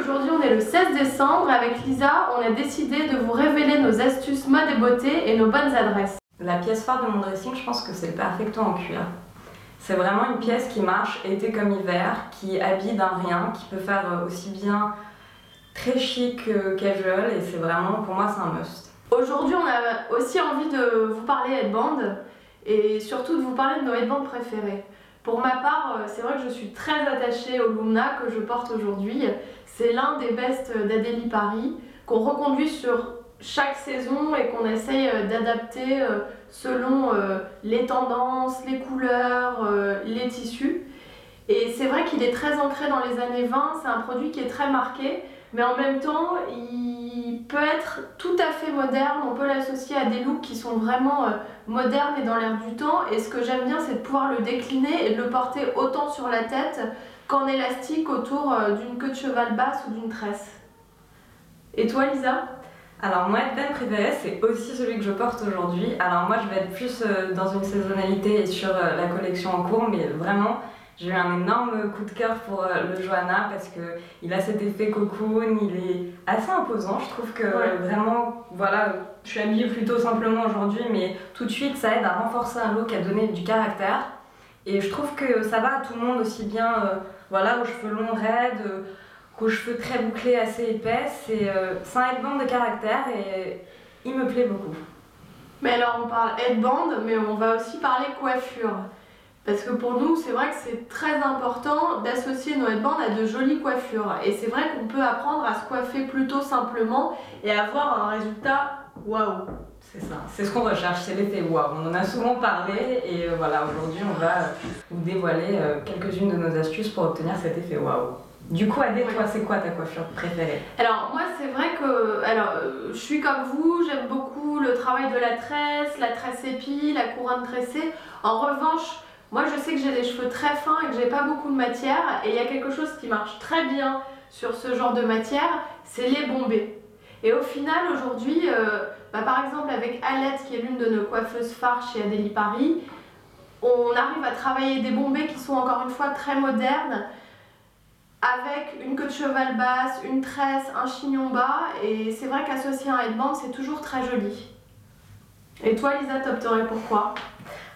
Aujourd'hui on est le 16 décembre et avec Lisa on a décidé de vous révéler nos astuces mode et beauté et nos bonnes adresses. La pièce phare de mon dressing, je pense que c'est le Perfecto en cuir. C'est vraiment une pièce qui marche été comme hiver, qui habille d'un rien, qui peut faire aussi bien très chic que casual et c'est vraiment, pour moi, c'est un must. Aujourd'hui on a aussi envie de vous parler headband et surtout de vous parler de nos headbands préférés. Pour ma part, c'est vrai que je suis très attachée au Lumna que je porte aujourd'hui. C'est l'un des bests d'Adélie Paris qu'on reconduit sur chaque saison et qu'on essaye d'adapter selon les tendances, les couleurs, les tissus. Et c'est vrai qu'il est très ancré dans les années 20, c'est un produit qui est très marqué, mais en même temps, il peut être tout à fait moderne, on peut l'associer à des looks qui sont vraiment modernes et dans l'air du temps. Et ce que j'aime bien, c'est de pouvoir le décliner et de le porter autant sur la tête qu'en élastique autour d'une queue de cheval basse ou d'une tresse. Et toi, Lisa ? Alors moi, headband préféré, c'est aussi celui que je porte aujourd'hui. Alors moi, je vais être plus dans une saisonnalité et sur la collection en cours, mais vraiment, j'ai eu un énorme coup de cœur pour le Johanna parce qu'il a cet effet cocoon, il est assez imposant. Je trouve que vraiment, voilà, je suis habillée plutôt simplement aujourd'hui, mais tout de suite, ça aide à renforcer un look, à donner du caractère. Et je trouve que ça va à tout le monde aussi bien, voilà, aux cheveux longs, raides, qu'aux cheveux très bouclés, assez épais. C'est un headband de caractère et il me plaît beaucoup. Mais alors on parle headband, mais on va aussi parler coiffure. Parce que pour nous, c'est vrai que c'est très important d'associer nos headbands à de jolies coiffures. Et c'est vrai qu'on peut apprendre à se coiffer plutôt simplement et avoir un résultat waouh. C'est ça, c'est ce qu'on recherche, c'est l'effet waouh. On en a souvent parlé et voilà, aujourd'hui on va vous dévoiler quelques-unes de nos astuces pour obtenir cet effet waouh. Du coup, Adé, toi, c'est quoi ta coiffure préférée ? Alors moi, c'est vrai que je suis comme vous, j'aime beaucoup le travail de la tresse épi, la couronne tressée. En revanche, moi je sais que j'ai des cheveux très fins et que j'ai pas beaucoup de matière et il y a quelque chose qui marche très bien sur ce genre de matière, c'est les bombés. Et au final aujourd'hui, par exemple avec Alette qui est l'une de nos coiffeuses phares chez Adélie Paris, on arrive à travailler des bombés qui sont encore une fois très modernes avec une queue de cheval basse, une tresse, un chignon bas et c'est vrai qu'associer un headband c'est toujours très joli. Et toi Lisa, t'opterais pour quoi ?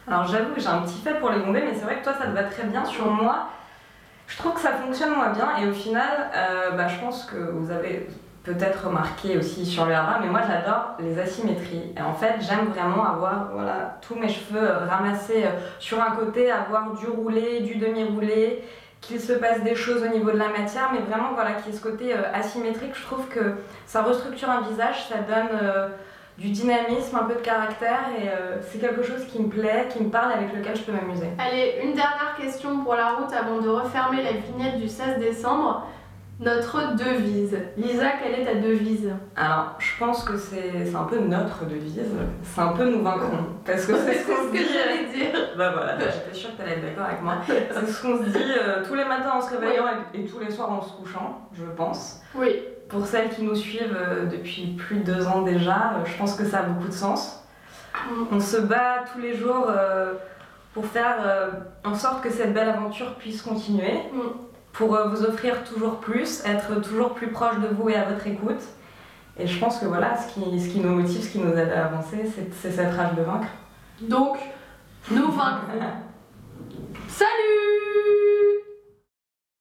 Alors j'avoue que j'ai un petit fait pour les bombés, mais c'est vrai que toi ça te va très bien sur moi. Je trouve que ça fonctionne moins bien et au final, je pense que vous avez peut-être remarqué aussi sur le haras, mais moi j'adore les asymétries. Et en fait j'aime vraiment avoir tous mes cheveux ramassés sur un côté, avoir du roulé, du demi-roulé, qu'il se passe des choses au niveau de la matière, mais vraiment qu'il y ait ce côté asymétrique. Je trouve que ça restructure un visage, ça donne du dynamisme, un peu de caractère et c'est quelque chose qui me plaît, qui me parle, avec lequel je peux m'amuser. Allez, une dernière question pour la route avant de refermer la vignette du 16 décembre. Notre devise. Lisa, quelle est ta devise ? Alors, je pense que c'est un peu notre devise, c'est un peu nous vaincrons. Parce que c'est ce qu'on se dit. J'allais dire. Voilà, j'étais sûre que tu allais être d'accord avec moi. C'est ce qu'on se dit tous les matins en se réveillant et tous les soirs en se couchant, je pense. Oui. Pour celles qui nous suivent depuis plus de 2 ans déjà, je pense que ça a beaucoup de sens. On se bat tous les jours pour faire en sorte que cette belle aventure puisse continuer. Pour vous offrir toujours plus, être toujours plus proche de vous et à votre écoute. Et je pense que voilà, ce qui nous motive, ce qui nous aide à avancer, c'est cette rage de vaincre. Donc, nous vaincrons. Salut!